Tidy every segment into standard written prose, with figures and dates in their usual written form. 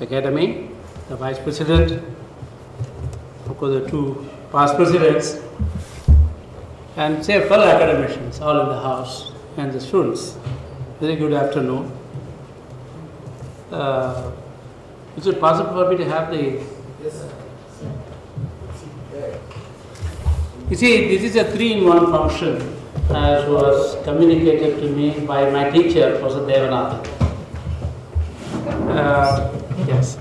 Academy, the Vice President, of course the two past presidents, and say fellow academicians all in the house and the students. Very good afternoon. Is it possible for me to have the... Yes, sir. You see, this is a 3-in-1 function as was communicated to me by my teacher, Professor Devanathan. Yes.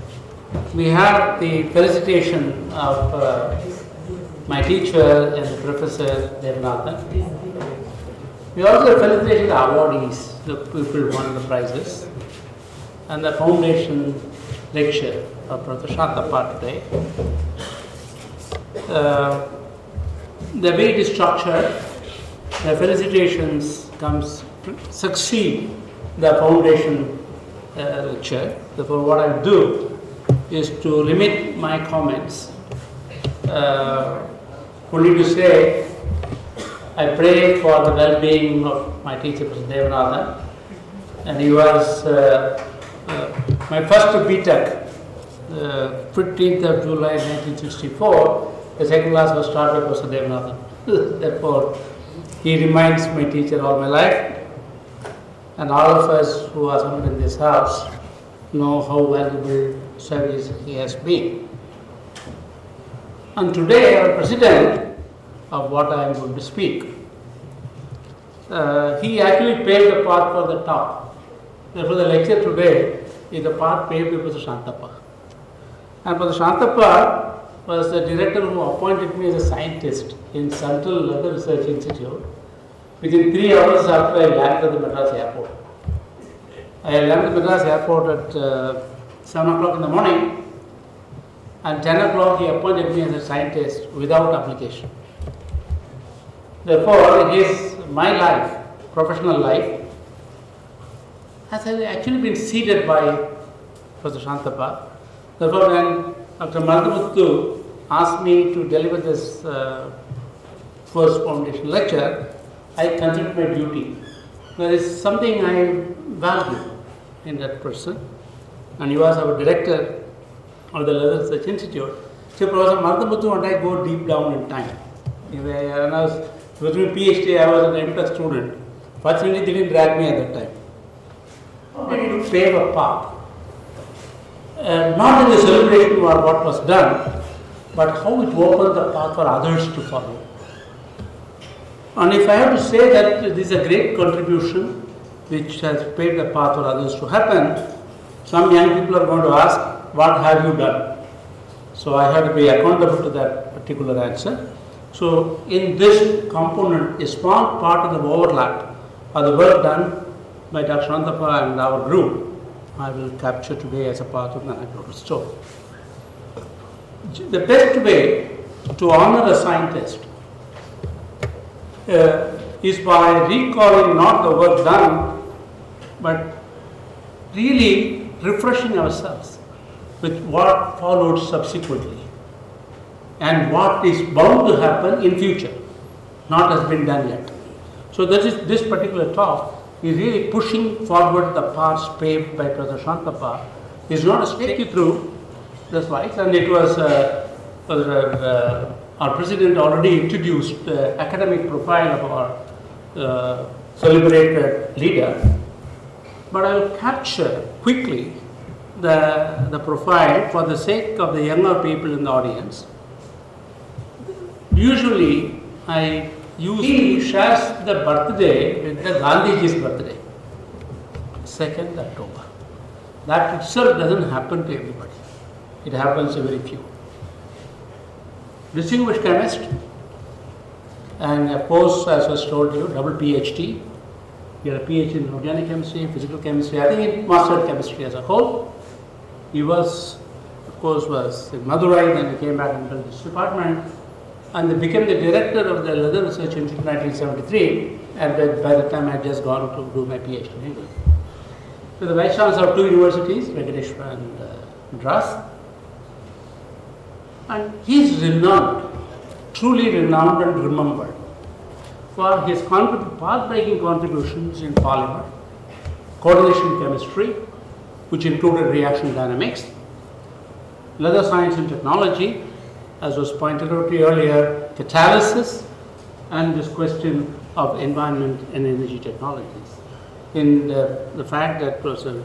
We have the felicitation of my teacher and Professor Devanathan. We also felicitate the awardees, the people who won the prizes, and the foundation lecture of Professor Santappa today. The way it is structured, the felicitations succeed the foundation lecture. Therefore, what I do is to limit my comments only to say I pray for the well-being of my teacher, Professor Devanathan, and he was my first B.Tech, 15th of July 1964. The second class was started by Professor Devanathan. Therefore, he remains my teacher all my life, and all of us who are assembled in this house know how valuable service he has been. And today I am president of what I am going to speak. He actually paved the path for the top. Therefore, the lecture today is the path paved by Professor Santappa. And Professor Santappa was the director who appointed me as a scientist in Central Leather Research Institute within 3 hours after I landed at the Madras airport. I landed at the Madras airport at 7 o'clock in the morning, and 10 o'clock he appointed me as a scientist without application. Therefore, my life, professional life, has actually been seeded by Professor Santappa. Therefore, when Dr. Muthu asked me to deliver this first foundation lecture, I considered my duty. There is something I value in that person, and he was our director of the Leather Research Institute. So Professor Muthu and I go deep down in time. When I was doing PhD, I was an MTech student. Fortunately, they didn't drag me at that time. I need to pave a path. Not in the celebration of what was done, but how it opened the path for others to follow. And if I have to say that this is a great contribution which has paved the path for others to happen, some young people are going to ask, what have you done? So I have to be accountable to that particular answer. So in this component, a small part of the overlap of the work done by Dr. Santappa and our group, I will capture today as a part of the anecdotal story. The best way to honor a scientist is by recalling not the work done, but really refreshing ourselves with what followed subsequently and what is bound to happen in future, not has been done yet. So this particular talk is really pushing forward the paths paved by Professor Santappa. Is not to take you through the slides, and it was our president already introduced the academic profile of our celebrated leader. But I will capture quickly the profile for the sake of the younger people in the audience. Usually, he shares the birthday with the Gandhiji's birthday, 2nd October. That itself doesn't happen to everybody. It happens to very few. Distinguished chemist, and of course, as was told you, double PhD. He had a PhD in organic chemistry, physical chemistry, I think he mastered chemistry as a whole. He was, of course, in Madurai, then he came back and built this department, and he became the director of the Leather Research Institute in 1973, and by the time I had just gone to do my PhD in England. So the vice chancellor of 2 universities, Venkateshwara and Madras, and he is renowned, truly renowned and remembered for his path-breaking contributions in polymer, coordination chemistry, which included reaction dynamics, leather science and technology, as was pointed out to you earlier, catalysis, and this question of environment and energy technologies. In the fact that Professor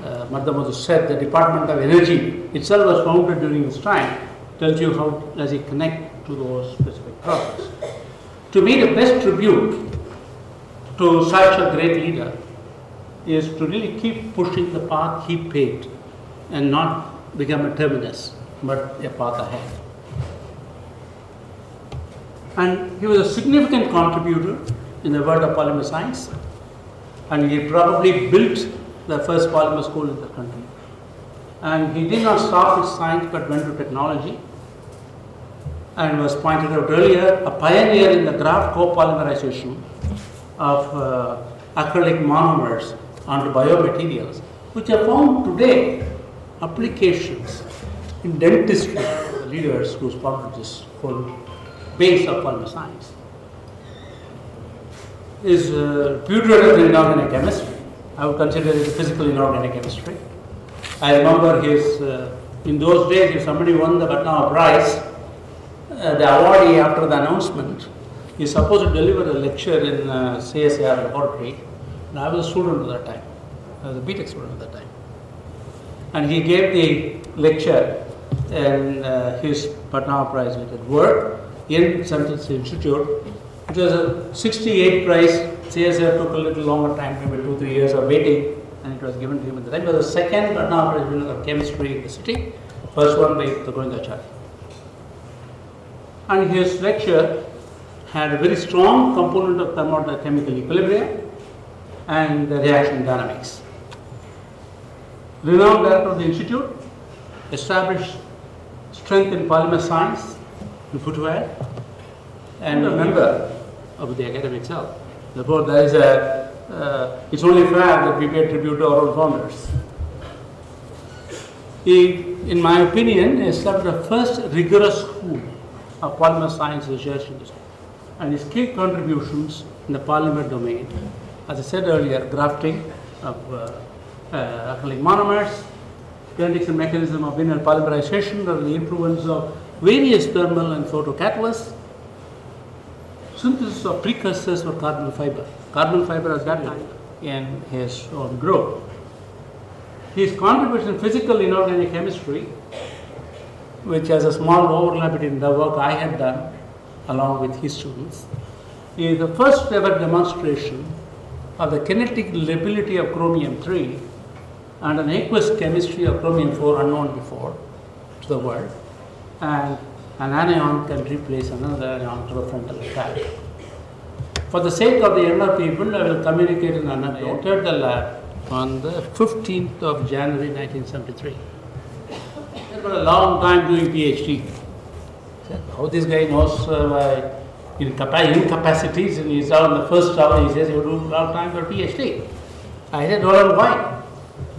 Madhamodu said the Department of Energy itself was founded during this time, tells you how does it connect to those specific projects. To me, the best tribute to such a great leader is to really keep pushing the path he paved and not become a terminus, but a path ahead. And he was a significant contributor in the world of polymer science, and he probably built the first polymer school in the country. And he did not stop with science but went to technology, and was pointed out earlier, a pioneer in the graft copolymerization of acrylic monomers onto biomaterials, which are found today applications in dentistry, the leaders who spotted this whole base of polymer science. Is putative in inorganic chemistry. I would consider it physical inorganic chemistry. I remember his, in those days, if somebody won the Bhatnagar Prize, the awardee after the announcement is supposed to deliver a lecture in CSIR laboratory, and I was a student at that time. I was a BTech student at that time. And he gave the lecture and his Bhatnagar Prize related work in Santappa Institute. It was a 68 prize. CSIR took a little longer time, maybe 2-3 years of waiting, and it was given to him at the time. It was the second Bhatnagar Prize winner of chemistry in the city, first one by the Goindacharya. And his lecture had a very strong component of thermochemical equilibrium and the reaction dynamics. Renowned director of the institute, established strength in polymer science in footwear, and a member of the academy itself. Therefore, there is it's only fair that we pay tribute to our own founders. He, in my opinion, established the first rigorous school of polymer science research in this, and his key contributions in the polymer domain, as I said earlier, grafting of acrylic monomers, kinetics and mechanism of vinyl polymerization, or the influence of various thermal and photocatalysts, synthesis of precursors for carbon fiber. Carbon fiber has got in his own group. His contribution in physical inorganic chemistry, which has a small overlap between the work I had done along with his students, is the first ever demonstration of the kinetic lability of chromium-3 and an aqueous chemistry of chromium-4 unknown before to the world, and an anion can replace another anion through a frontal attack. For the sake of the younger people, I will communicate an anecdote. I entered the lab on the 15th of January 1973. It was a long time doing PhD. How this guy knows incapacities, and he's out in the first hour, he says you do a long time for PhD. I said, well, why?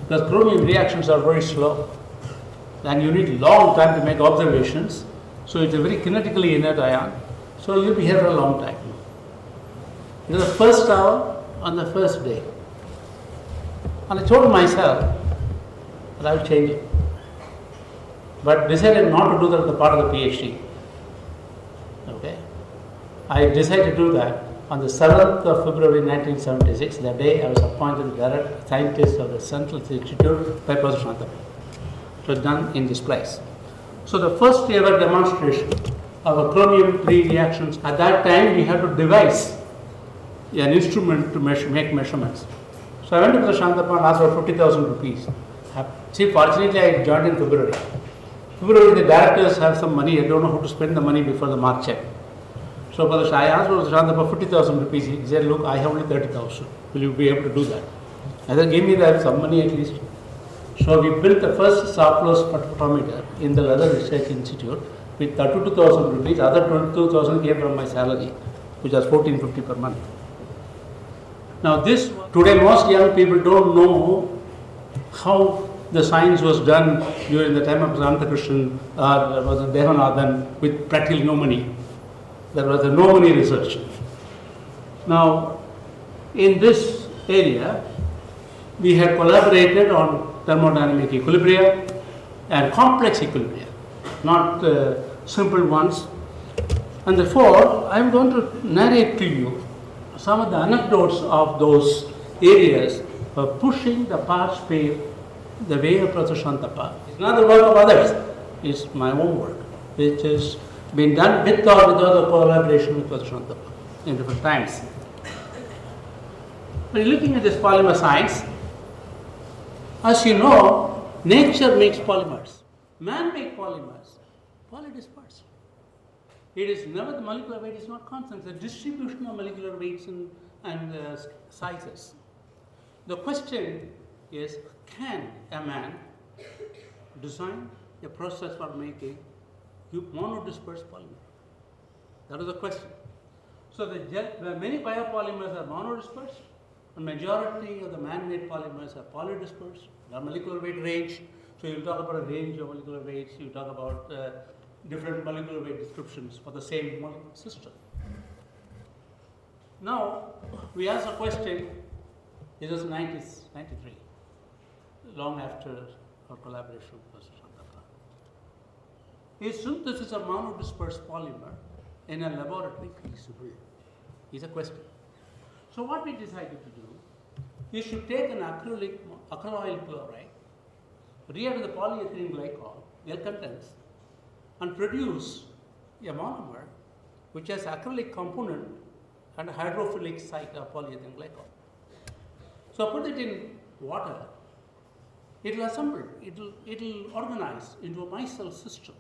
Because chromium reactions are very slow, and you need a long time to make observations. So it's a very kinetically inert ion. So you'll be here for a long time. It was the first hour on the first day. And I told myself that I will change it. But decided not to do that as a part of the PhD. Okay? I decided to do that on the 7th of February 1976, the day I was appointed direct scientist of the Central Institute by Professor Santappa. It was done in this place. So the first ever demonstration of a chromium-3 reactions, at that time we had to devise an instrument to make measurements. So I went to Professor Santappa and asked for 50,000 rupees. See, fortunately I joined in February. February the directors have some money, I don't know how to spend the money before the March check. So I asked Professor Santappa 50,000 rupees. He said, look, I have only 30,000. Will you be able to do that? I said, give me that some money at least. So we built the first soft-close spectrophotometer in the Leather Research Institute with 32,000 rupees. Other 22,000 came from my salary, which was 1450 per month. Now this, today most young people don't know how the science was done during the time of Ramakrishnan or was it Devanathan with practically no money. There was a no money research. Now in this area we had collaborated on thermodynamic equilibrium, and complex equilibria, not simple ones. And therefore, I am going to narrate to you some of the anecdotes of those areas of pushing the part-2b the way of Professor Santappa. It's not the work of others, it's my own work, which has been done with or without the collaboration with Professor Santappa in different times. When you're looking at this polymer science, as you know, nature makes polymers. Man makes polymers, polydispersed. It is never, the molecular weight is not constant, the distribution of molecular weights and sizes. The question is, can a man design a process for making monodispersed polymer? That is the question. So many biopolymers are monodispersed, and majority of the man-made polymers are polydispersed. There are molecular weight range. So you'll talk about a range of molecular weights, you talk about different molecular weight descriptions for the same molecular system. Now, we ask a question, it was 1993, long after our collaboration with Professor Santappa. Is synthesis of monodispersed polymer in a laboratory feasible? Is a question. So what we decided to do is to take an acrylyl chloride, react with the polyethylene glycol, L contents, and produce a monomer which has acrylic component and a hydrophilic site of polyethylene glycol. So put it in water, it will assemble, it will organize into a micelle system.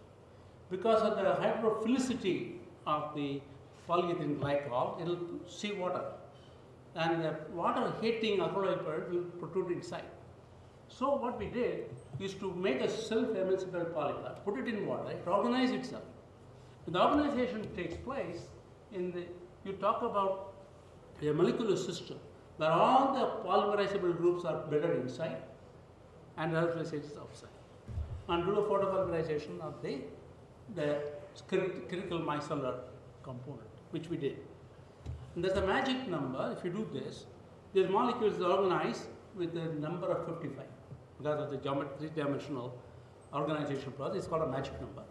Because of the hydrophilicity of the polyethylene glycol, it will see water. And the water hitting acrylic will protrude inside. So what we did is to make a self-emulsified polymer, put it in water, it organizes itself. When the organization takes place, you talk about a molecular system where all the polymerizable groups are bedded inside and the hydrolysis is outside. And do a photopolymerization of the critical micellar component, which we did. And there's a magic number. If you do this, these molecules are organized with the number of 55 because of the three-dimensional organization process. It's called a magic number.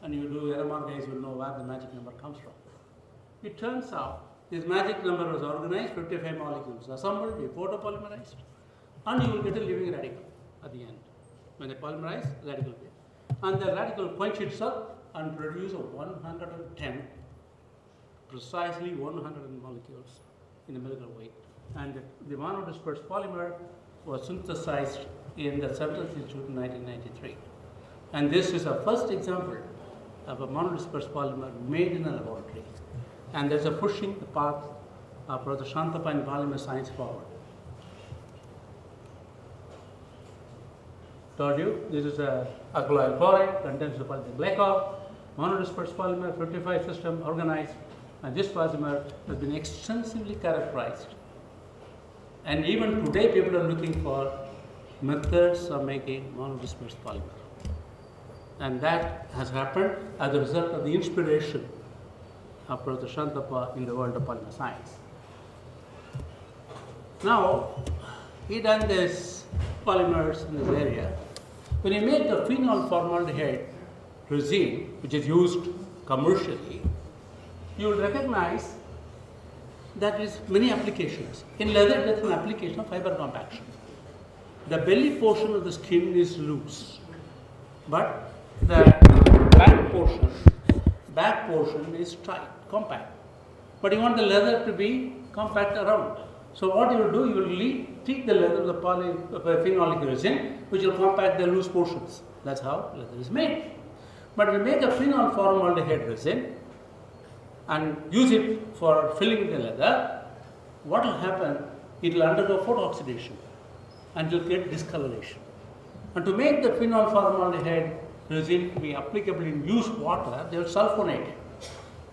And you do NMR guys will know where the magic number comes from. It turns out this magic number was organized, 55 molecules assembled, we photopolymerized, and you will get a living radical at the end. When they polymerize, radical will. And the radical quench itself and produce a 110, precisely 100 molecules in the molecular weight. And the monodispersed polymer was synthesized in the Central Institute in 1993. And this is a first example of a monodispersed polymer made in a laboratory. And there's a pushing the path of Professor Santappa and polymer science forward. Told you, this is a alkyl chloride, contains the polyethylene glycol, monodispersed polymer, 55 system organized, and this polymer has been extensively characterized. And even today, people are looking for methods of making monodispersed polymer. And that has happened as a result of the inspiration of Professor Santappa in the world of polymer science. Now, he done this polymers in this area. When you make the phenol formaldehyde resin, which is used commercially, you will recognize that there is many applications. In leather, there is an application of fiber compaction. The belly portion of the skin is loose, but the back portion is tight, compact. But you want the leather to be compact around. So what you will do, you will treat the leather with the phenolic resin, which will compact the loose portions. That's how leather is made. But if you make a phenol formaldehyde resin and use it for filling the leather, what will happen? It will undergo photooxidation and it will get discoloration. And to make the phenol formaldehyde resin to be applicable in used water, they will sulfonate it.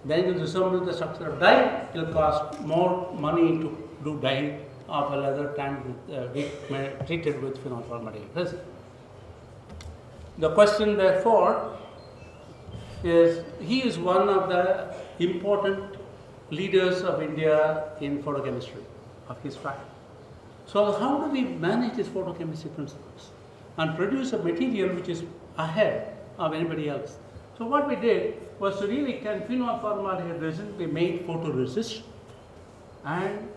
Then it will resemble the structure of dye. It will cost more money to do dye of a leather tanned with, treated with phenol formaldehyde resin. The question therefore is, he is one of the important leaders of India in photochemistry of his time. So how do we manage these photochemistry principles? and produce a material which is ahead of anybody else. So what we did was to really can phenol formaldehyde resin be made photoresist and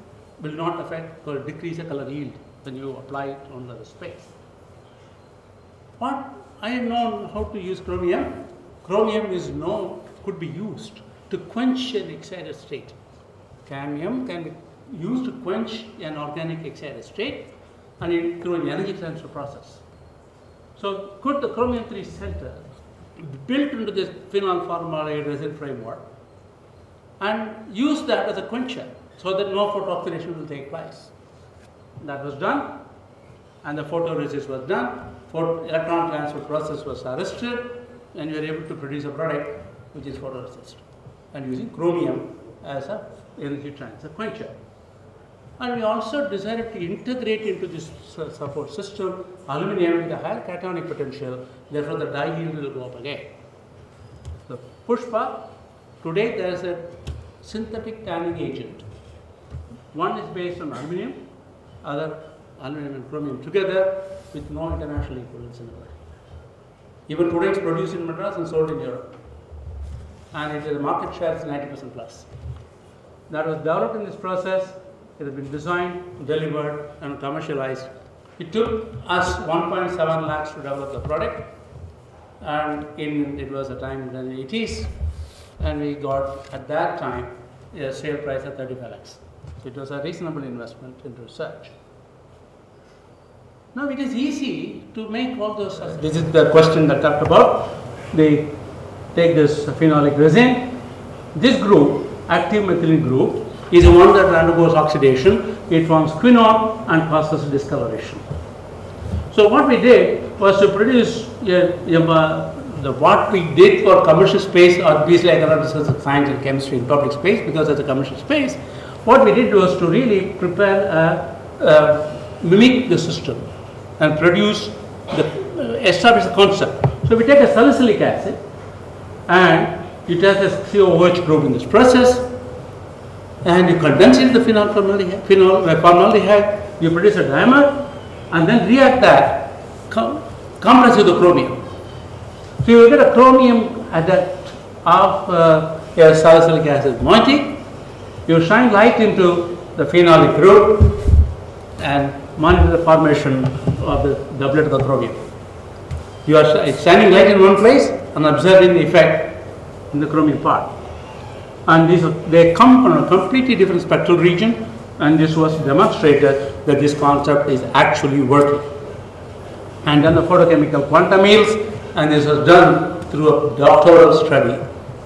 will not affect or decrease the color yield when you apply it on the space. What I have known how to use chromium. Chromium is known, could be used to quench an excited state. Chromium can be used to quench an organic excited state and through an energy transfer process. So could the chromium 3 center built into this phenol formaldehyde resin framework and use that as a quencher so that no photooxidation will take place. That was done, and the photoresist was done, electron transfer process was arrested, and we were able to produce a product which is photoresist and using chromium as a energy transfer quencher. And we also decided to integrate into this support system aluminum with a higher cationic potential, therefore the dye yield will go up again. The Pushpa, today there is a synthetic tanning agent. One is based on aluminum, other aluminum and chromium together with no international equivalents in the world. Even today it's produced in Madras and sold in Europe. And it is a market share is 90% plus. That was developed in this process. It has been designed, delivered, and commercialized. It took us 1.7 lakhs to develop the product, and it was a time in the 80s, and we got at that time a sale price of 35 lakhs. So it was a reasonable investment in research. Now it is easy to make all those. This is the question that talked about. They take this phenolic resin. This group, active methylene group, is the one that undergoes oxidation. It forms quinone and causes discoloration. So what we did was to produce what we did for commercial space. Obviously, I cannot discuss science and chemistry in public space because it's a commercial space. What we did was to really prepare mimic the system and establish the concept. So we take a salicylic acid and it has a COOH group in this process, and you condense it in the phenol formaldehyde, you produce a dimer, and then react that, compress with the chromium. So you get a chromium adduct of a salicylic acid moiety. You shine light into the phenolic group and monitor the formation of the doublet of the chromium. You are shining light in one place and observing the effect in the chromium part. And they come from a completely different spectral region, and this was demonstrated that this concept is actually working. And then the photochemical quantum yields, and this was done through a doctoral study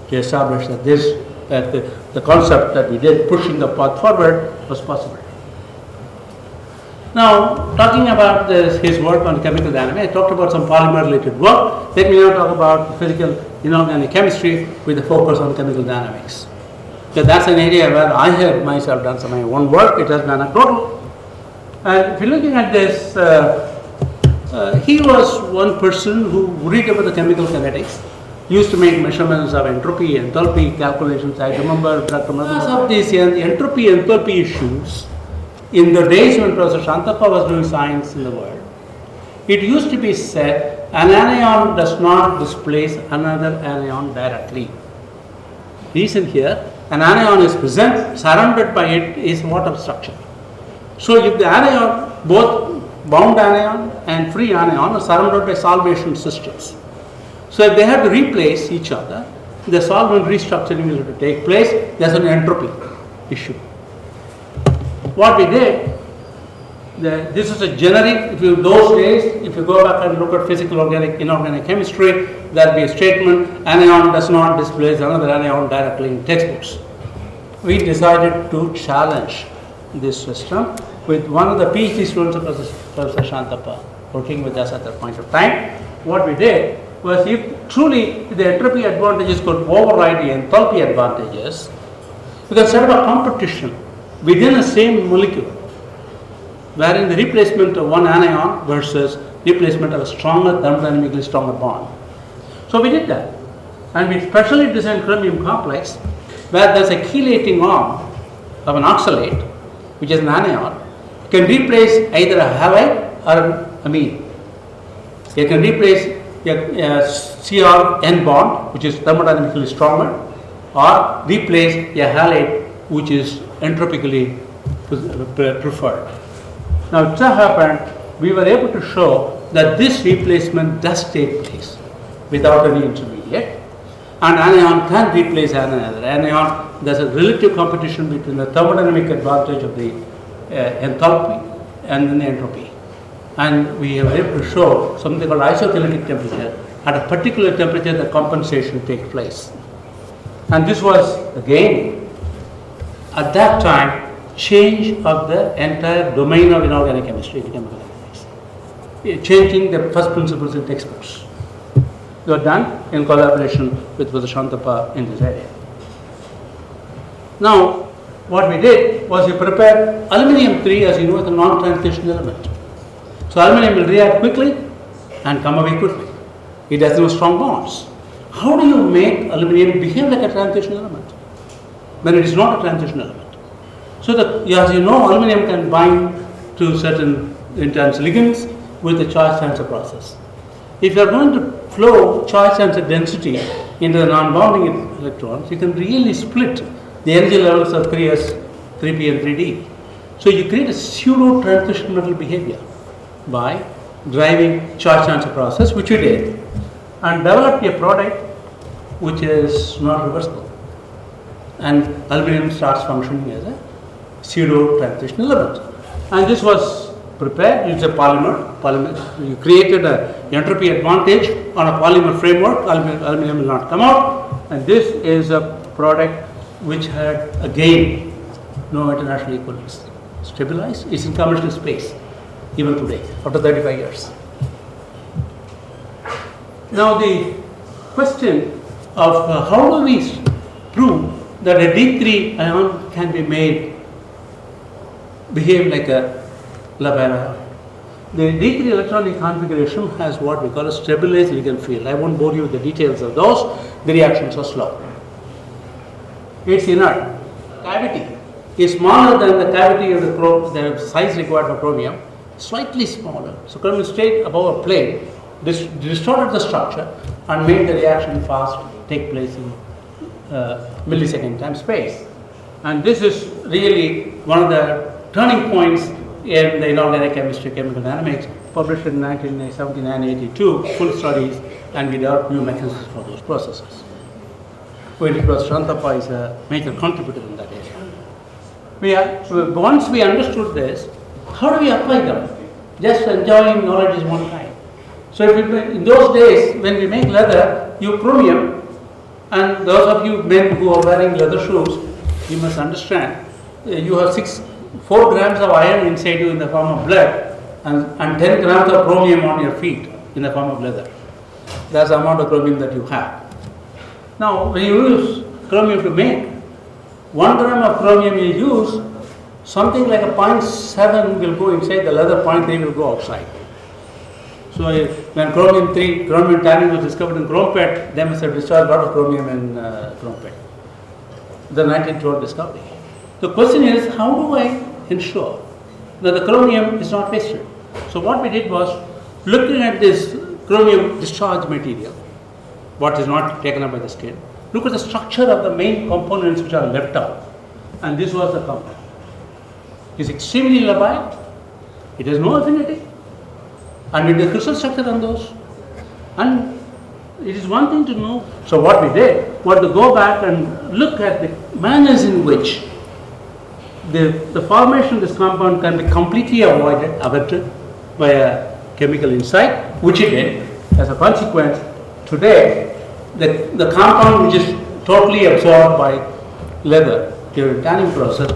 to establish that the concept that we did, pushing the path forward, was possible. Now, talking about his work on chemical dynamics, I talked about some polymer-related work. Let me now talk about physical inorganic chemistry with a focus on chemical dynamics. So that's an area where I have myself done some of my own work. It has been anecdotal. And if you're looking at this, he was one person who read about the chemical kinetics, used to make measurements of entropy, enthalpy calculations. I remember Dr. Because of these entropy, enthalpy issues, in the days when Professor Santappa was doing science in the world, it used to be said an anion does not displace another anion directly. Reason here, an anion is present, surrounded by it is water structure. So if the anion, both bound anion and free anion, are surrounded by solvation systems. So if they have to replace each other, the solvent restructuring will have to take place. There's an entropy issue. What we did, this is a generic, if you those days, if you go back and look at physical organic, inorganic chemistry, there will be a statement, anion does not displace another anion directly in textbooks. We decided to challenge this system with one of the PhD students of Professor Santappa, working with us at that point of time. What we did was, if truly the entropy advantages could override the enthalpy advantages, we can set up a competition within the same molecule, wherein the replacement of one anion versus replacement of a stronger, thermodynamically stronger bond. So we did that, and we specially designed chromium complex where there's a chelating arm of an oxalate, which is an anion, can replace either a halide or an amine. You can replace a CR-N bond, which is thermodynamically stronger, or replace a halide, which is entropically preferred. Now, it so happened we were able to show that this replacement does take place without any intermediate, and anion can replace another anion. There's a relative competition between the thermodynamic advantage of the enthalpy and then the entropy. And we were able to show something called isokinetic temperature. At a particular temperature, the compensation takes place. And this was, again, at that time, change of the entire domain of inorganic chemistry, chemical dynamics, changing the first principles in textbooks. They were done in collaboration with Professor Santappa in this area. Now, what we did was we prepared aluminium-3, as you know, as a non-transition element. So aluminium will react quickly and come away quickly. It has no strong bonds. How do you make aluminium behave like a transition element when it is not a transition element? So that, as you know, aluminium can bind to certain intense ligands with the charge transfer process. If you are going to flow charge transfer density into the non-bonding electrons, you can really split the energy levels of 3s, 3p and 3d. So you create a pseudo transition metal behavior by driving charge transfer process, which we did, and developed a product which is not reversible. And aluminum starts functioning as a pseudo transition element. And this was prepared. It's a polymer. You created an entropy advantage on a polymer framework. Aluminum will not come out. And this is a product which had, again, no international equivalents. Stabilized. It's in commercial space even today, after 35 years. Now the question of how do we prove that a D3 ion can be made behave like a Laval ion. The D3 electronic configuration has what we call a stabilized ligand field. I won't bore you with the details of those. The reactions are slow. It's inert. Cavity is smaller than the cavity of the size required for chromium, slightly smaller. So chromium stayed above a plane, distorted the structure and made the reaction fast take place in millisecond time space. And this is really one of the turning points in the inorganic chemistry, chemical dynamics, published in 1979-82, full studies, and we developed new mechanisms for those processes. Professor Santappa is a major contributor in that area. Once we understood this, how do we apply them? Just enjoying knowledge is one kind. So if in those days, when we make leather, you chromium, and those of you men who are wearing leather shoes, you must understand, you have 4 grams of iron inside you in the form of blood, and 10 grams of chromium on your feet in the form of leather. That's the amount of chromium that you have. Now, when you use chromium to make, 1 gram of chromium you use, something like a 0.7 will go inside the leather, 0.3 will go outside. So when chromium tannin was discovered in chrome pet, they must have discharged a lot of chromium in chrome pet. The 1912 discovery. The question is, how do I ensure that the chromium is not wasted? So what we did was, looking at this chromium discharge material, what is not taken up by the skin, look at the structure of the main components which are left out. And this was the compound. It's extremely labile, it has no affinity, and with the crystal structure on those. And it is one thing to know. So what we did was to go back and look at the manners in which the formation of this compound can be completely averted by a chemical insight, which it did. As a consequence, today the compound which is totally absorbed by leather during tanning process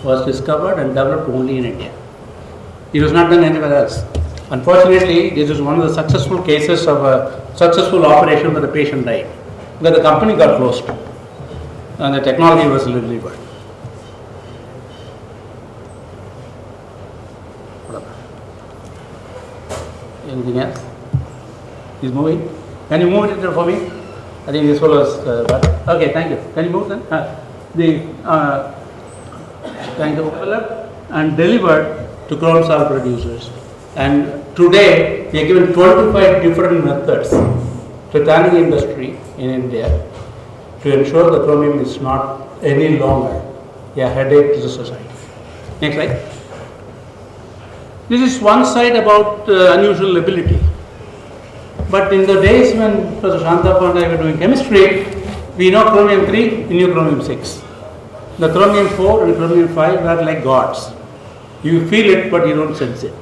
was discovered and developed only in India. It was not done anywhere else. Unfortunately, this is one of the successful cases of a successful operation where the patient died, because the company got closed and the technology was delivered. Anything else? He's moving. Can you move it for me? I think this follows. Okay, thank you. Can you move then? Trying to develop and delivered to chrome salt producers. And today, we are given 25 different methods to tanning industry in India to ensure the chromium is not any longer a headache to the society. Next slide. This is one side about unusual ability. But in the days when Professor Santappa and I were doing chemistry, we know chromium 3, we knew chromium 6. The chromium 4 and chromium 5 are like gods. You feel it, but you don't sense it.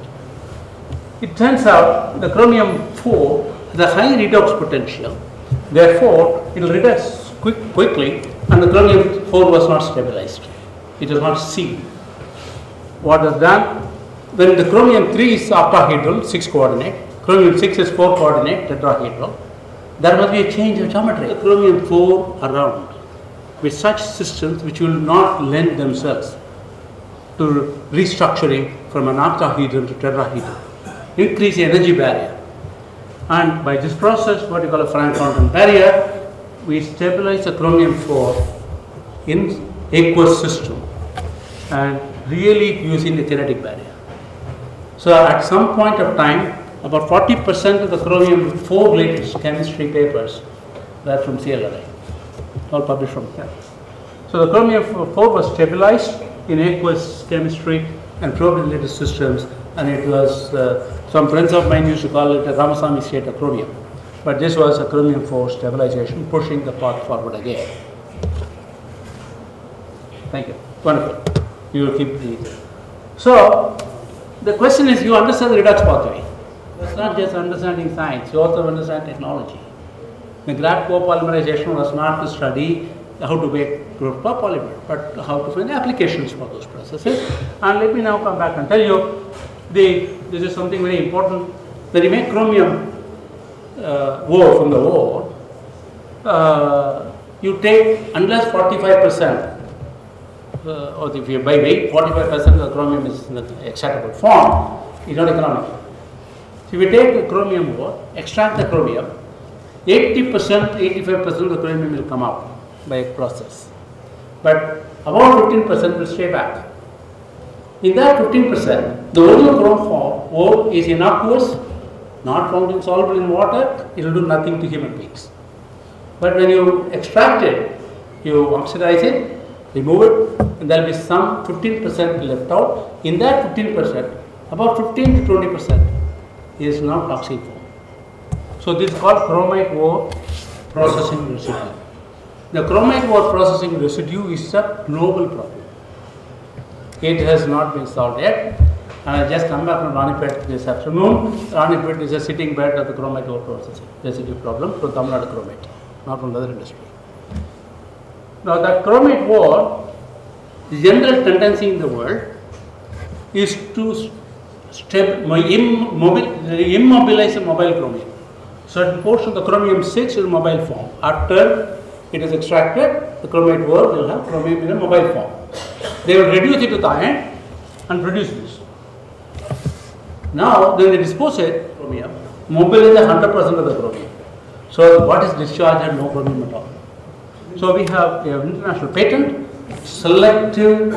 It turns out the chromium 4 has a high redox potential. Therefore, it will redox quickly, and the chromium 4 was not stabilized. It was not sealed. What was done? When the chromium 3 is octahedral, 6 coordinate, chromium 6 is 4 coordinate, tetrahedral, there must be a change of geometry. The chromium 4 around with such systems which will not lend themselves to restructuring from an octahedral to tetrahedral. Increase the energy barrier. And by this process, what you call a Frank-Thornton barrier, we stabilize the chromium 4 in aqueous system and really using the kinetic barrier. So at some point of time, about 40% of the chromium 4 latest chemistry papers were from CLRI, all published from here. So the chromium 4 was stabilized in aqueous chemistry and probed latest systems, and it was, some friends of mine used to call it a Ramasami state of chromium. But this was a chromium 4 stabilization, pushing the path forward again. Thank you. Wonderful. You will keep these. So, the question is, you understand the redox pathway. It's not just understanding science, you also understand technology. The graph copolymerization was not to study how to make copolymer, but how to find applications for those processes. And let me now come back and tell you, this is something very important. When you make chromium ore from the ore, you take, unless 45%, or if you by weight, 45% of the chromium is in the extractable form, it's not economical. So if you take the chromium ore, extract the chromium, 80%, 85% of the chromium will come out by a process. But about 15% will stay back. In that 15%, the original chrome ore is innocuous, not found insoluble in water, it will do nothing to human beings. But when you extract it, you oxidize it, remove it, and there will be some 15% left out. In that 15%, about 15 to 20% is now toxic form. So this is called chromite ore processing residue. The chromite ore processing residue is a global problem. It has not been solved yet. And I just come back from Ranipet this afternoon. Ranipet is a sitting bed of the chromite ore processing residue problem from Tamil Nadu chromite, not from the other industry. Now that chromite ore, the general tendency in the world is to immobilize the mobile chromium. Certain portion of the chromium 6 is mobile form. After it is extracted, the chromite ore will have chromium in a mobile form. They will reduce it to the iron and produce this. Now, when they dispose it, chromium, mobilize 100% of the chromium. So, what is discharged and no chromium at all. So, we have an international patent, selective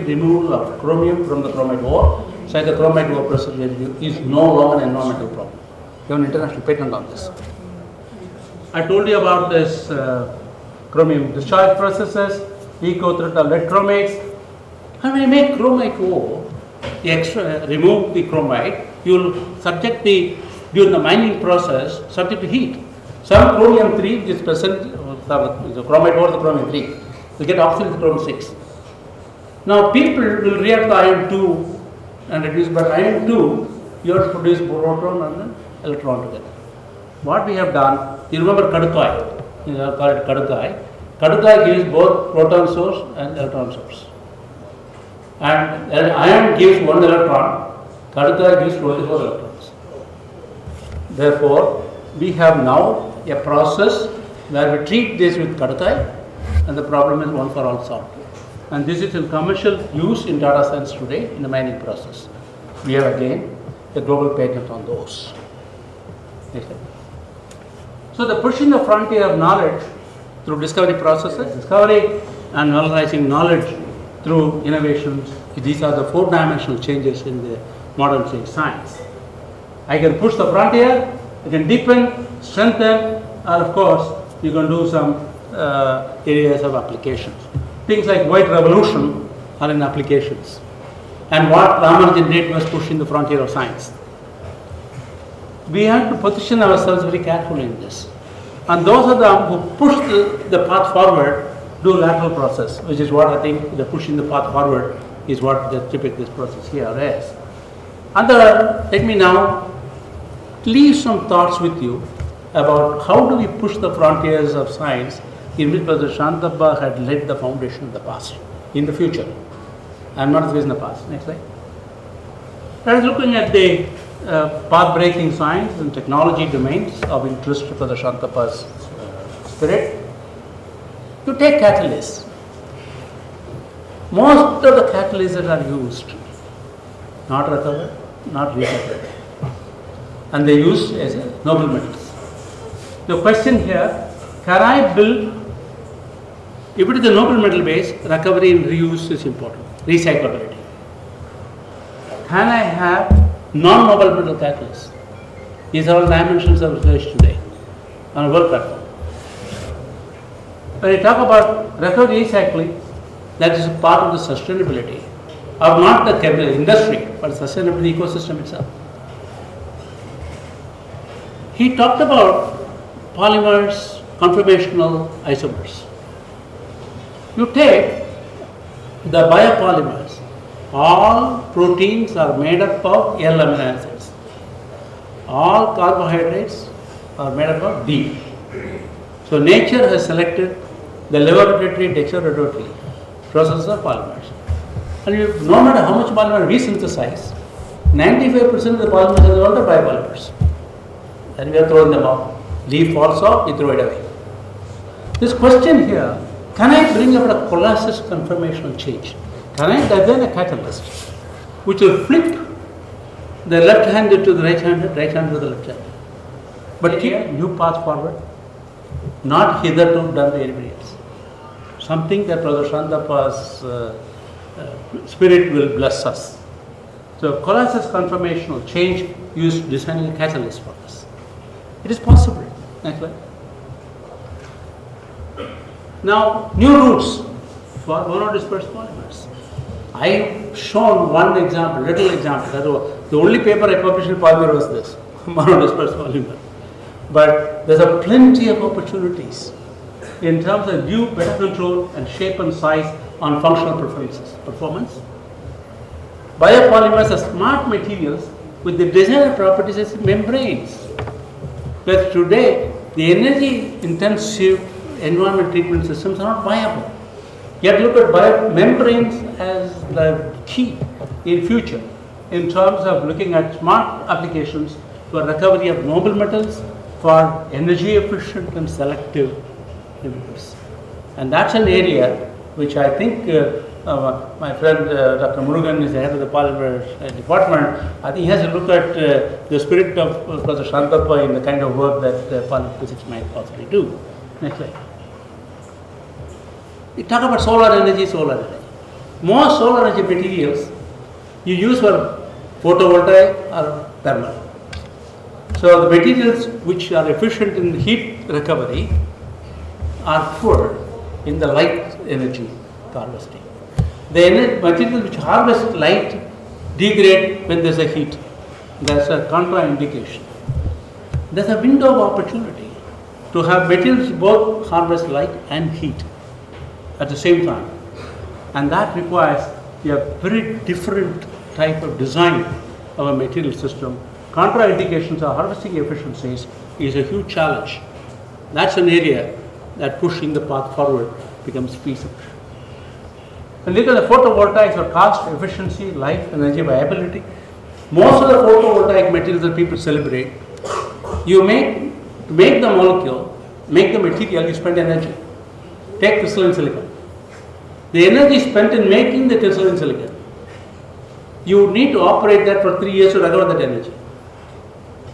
removal of chromium from the chromite ore. So, the chromite ore process residue is no longer an environmental problem. We have an international patent on this. I told you about this chromium discharge processes, eco-threat of lead chromates. And when you make chromite ore, remove the chromite, you will subject during the mining process, subject to heat. Some chromium 3 is present, the chromite ore, the chromium 3, will get oxidized with chromium 6. Now people will react to iron 2 and reduce, but iron 2, you have to produce proton and an electron together. What we have done, you remember Kadukai, you call it Kadukai. Kadukai gives both proton source and electron source. And iron gives one electron, Kadukai gives 24 electrons. Therefore, we have now a process where we treat this with Kadukai and the problem is one for all solved. And this is in commercial use in data science today in the mining process. We have again a global patent on those. So the pushing the frontier of knowledge through discovery processes, discovery and valorizing knowledge through innovations, these are the 4-dimensional changes in the modern science. I can push the frontier, I can deepen, strengthen, and of course, you can do some areas of applications. Things like white revolution are in applications. And what Ramanujan did was pushing the frontier of science. We have to position ourselves very carefully in this. And those of them who push the path forward do lateral process, which is what I think the pushing the path forward is what the typical this process here is. And let me now leave some thoughts with you about how do we push the frontiers of science in which Professor Santappa had laid the foundation in the past, in the future. I am not in the past. Next slide. That is looking at the path-breaking science and technology domains of interest for the Santappa's spirit. You take catalysts. Most of the catalysts that are used, not recovered, not recycled, and they use as noble metals. The question here, can I build, if it is a noble metal base, recovery and reuse is important, recyclability. Can I have non-noble metal catalysts? These are all dimensions of research today on a world platform. When we talk about recovery recycling, that is a part of the sustainability of not the chemical industry, but sustainability ecosystem itself. He talked about polymers, conformational isomers. You take the biopolymers, all proteins are made up of L amino acids. All carbohydrates are made up of D. So nature has selected the laboratory dexterity process of polymers. And no matter how much polymer we synthesize, 95% of the polymers are all the biopolymers. And we are throwing them out. Leaf falls off, we throw it away. This question here, can I bring about a colossus conformational change? Can I design a catalyst which will flip the left-handed to the right-handed, right-handed to the left-handed? But here, new path forward, not hitherto done by anybody else. Something that Professor Santappa's spirit will bless us. So, colossus conformational change used designing a catalyst for us. It is possible. Next slide. Now, new routes for monodispersed polymers. I have shown one example, little example. That was the only paper I published in polymer was this, monodispersed polymer. But there's a plenty of opportunities in terms of new, better control and shape and size on functional performance. Biopolymers are smart materials with the desired properties as membranes. But today, the energy-intensive environment treatment systems are not viable. You have to look at membranes as the key in future in terms of looking at smart applications for recovery of noble metals, for energy efficient and selective emitters. And that's an area which I think my friend Dr. Murugan is the head of the polymer department. I think he has to look at the spirit of Professor Santappa in the kind of work that polymer physics might possibly do. Next slide. We talk about solar energy. Most solar energy materials you use for photovoltaic or thermal. So the materials which are efficient in heat recovery are poor in the light energy harvesting. The materials which harvest light degrade when there is a heat. That's a contraindication. There's a window of opportunity to have materials both harvest light and heat at the same time. And that requires a very different type of design of a material system. Contraindications or harvesting efficiencies is a huge challenge. That's an area that pushing the path forward becomes feasible. And look at the photovoltaics for cost, efficiency, life, energy viability. Most of the photovoltaic materials that people celebrate, you make the molecule, make the material, you spend energy. Take crystalline silicon. The energy spent in making the crystalline silicon, you need to operate that for 3 years to recover that energy.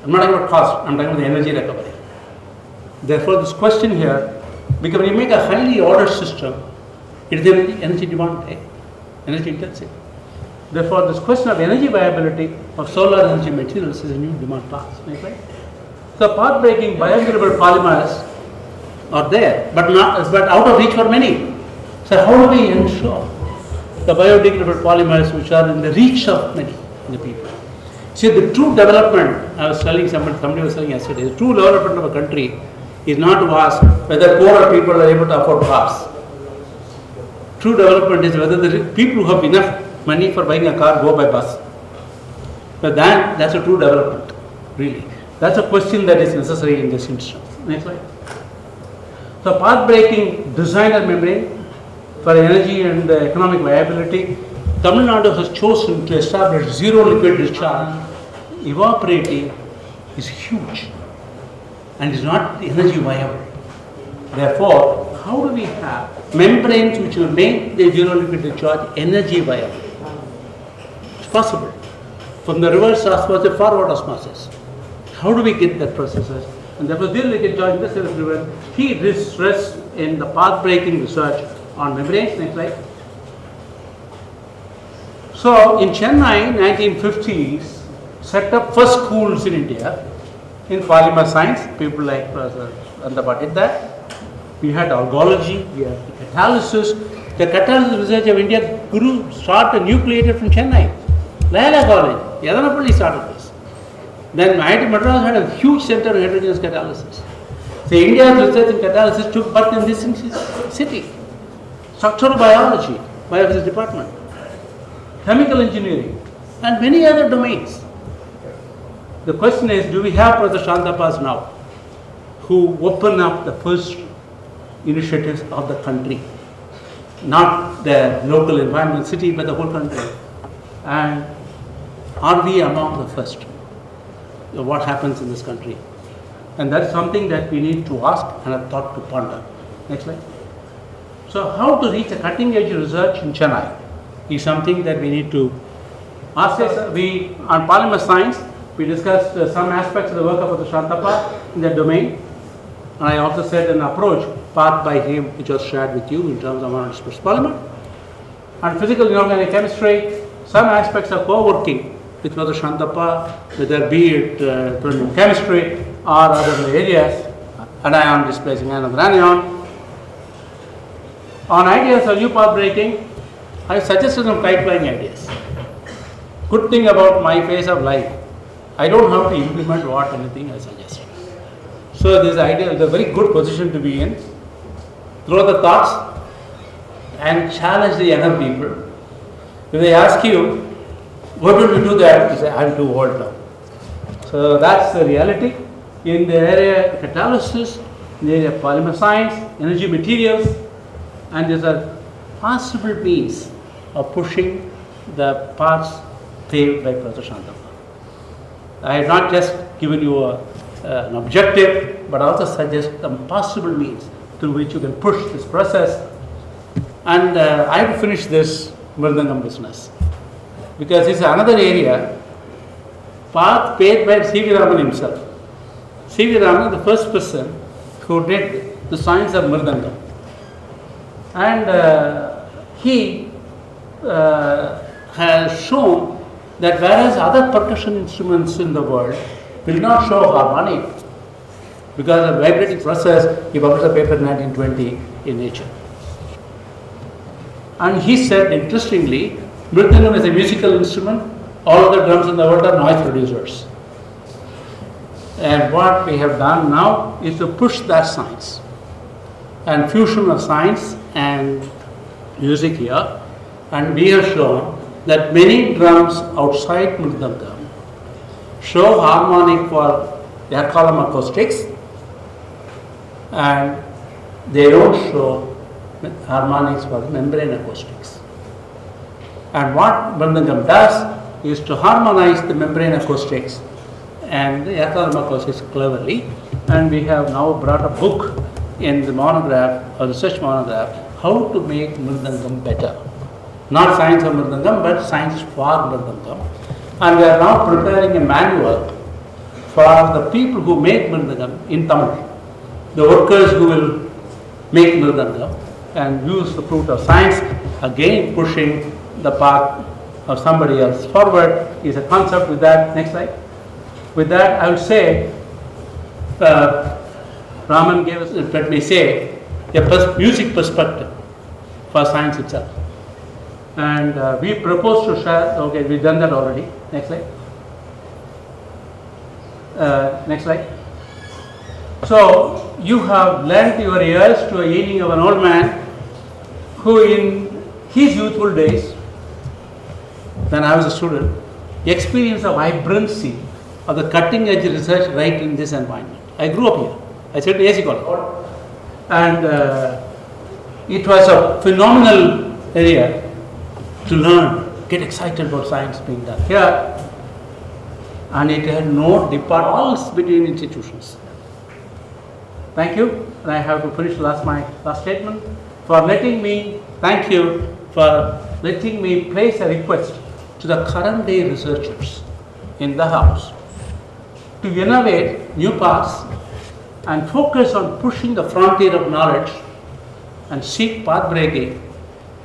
I'm not talking about cost, I'm talking about the energy recovery. Therefore, this question here, because when you make a highly ordered system, it is energy demand, energy intensive. Therefore, this question of energy viability of solar energy materials is a new demand class. Right? So, path-breaking biodegradable polymers are there, but out of reach for many. So, how do we ensure the biodegradable polymers which are in the reach of many the people? See, the true development, I was telling somebody was telling yesterday, the true development of a country is not to ask whether poorer people are able to afford cars. True development is whether the people who have enough money for buying a car go by bus. But that's a true development, really. That's a question that is necessary in this instance. Next slide. So, path-breaking designer membrane for energy and economic viability, Tamil Nadu has chosen to establish zero liquid discharge. Evaporating is huge and is not energy viable. Therefore, how do we have membranes which will make the zero liquid discharge energy viable? It's possible. From the reverse osmosis, forward osmosis. How do we get that processes? And therefore, zero liquid discharge in the service river, he rests in the path-breaking research on membranes. Next slide. So, in Chennai, 1950s, set up first schools in India in polymer science. People like Professor Santappa did that. We had algology, we had catalysis. The catalysis research of India started nucleated from Chennai. Layla College, Yadanapalli started this. Then IIT Madras had a huge center of heterogeneous catalysis. So, India's research in catalysis took birth in this city. Structural biology, biophysics department, chemical engineering, and many other domains. The question is, do we have Professor Santappas now who open up the first initiatives of the country? Not the local environment city, but the whole country. And are we among the first? What happens in this country? And that's something that we need to ask and a thought to ponder. Next slide. So, how to reach a cutting edge research in Chennai is something that we need to ask. On polymer science, we discussed some aspects of the work of Dr. Santappa in that domain. And I also said an approach path by him which was shared with you in terms of mono-disperse polymer. And physical inorganic chemistry, some aspects of co-working with Dr. Santappa, whether be it from chemistry or other areas, anion displacing another anion. On ideas of new path breaking, I suggested some pipeline ideas. Good thing about my phase of life, I don't have to implement anything I suggested. So this idea is a very good position to be in. Throw the thoughts and challenge the younger people. If they ask you, what will you do that? You say, I'm too old now. So that's the reality. In the area of catalysis, in the area of polymer science, energy materials, and these are possible means of pushing the paths paved by Professor Santappa. I have not just given you an objective, but also suggest some possible means through which you can push this process. And I have to finish this Mridangam business, because it's another area, path paved by C.V. Raman himself. C.V. Raman, the first person who did the science of Mridangam. And he has shown that whereas other percussion instruments in the world will not show harmonic because of vibrating process, he published a paper in 1920 in Nature. And he said, interestingly, Mridangam is a musical instrument, all other drums in the world are noise producers. And what we have done now is to push that science and fusion of science and music here, and we have shown that many drums outside Mridangam show harmonic for their column acoustics, and they don't show harmonics for membrane acoustics. And what Mridangam does is to harmonize the membrane acoustics and the air column acoustics cleverly, and we have now brought a book in the monograph, or research monograph, how to make Mridangam better. Not science of Mridangam, but science for Mridangam. And we are now preparing a manual for the people who make Mridangam in Tamil. The workers who will make Mridangam and use the fruit of science, again pushing the path of somebody else. Forward is a concept. With that, next slide. With that, I would say, Raman gave us, let me say, a music perspective for science itself. And we propose to share, okay, we've done that already. Next slide. Next slide. So, you have lent your ears to a yearning of an old man who in his youthful days, when I was a student, experienced the vibrancy of the cutting edge research right in this environment. I grew up here. I said to AC College. And it was a phenomenal area to learn, get excited about science being done here. And it had no departments between institutions. Thank you. And I have to finish my last statement. Thank you for letting me place a request to the current day researchers in the house to innovate new paths and focus on pushing the frontier of knowledge and seek path breaking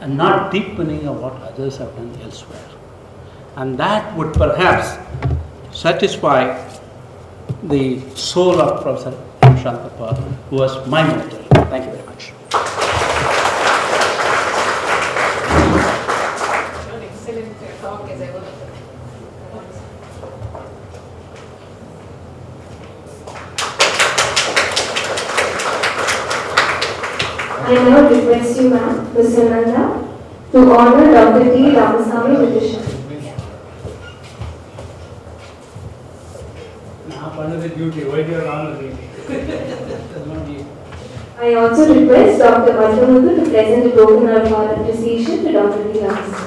and not deepening of what others have done elsewhere. And that would perhaps satisfy the soul of Professor Santappa, who was my mentor. Thank you very much. An excellent talk as ever. I now request you, ma'am, Ms. Nanda, to honor Dr. T. Ramasami with the shirt. I also request Dr. Madhumuthu to present a token of our appreciation to Dr. T. Ramasami.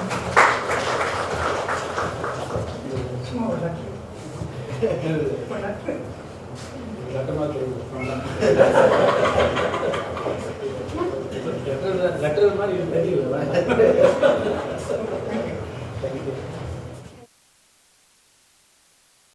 Letter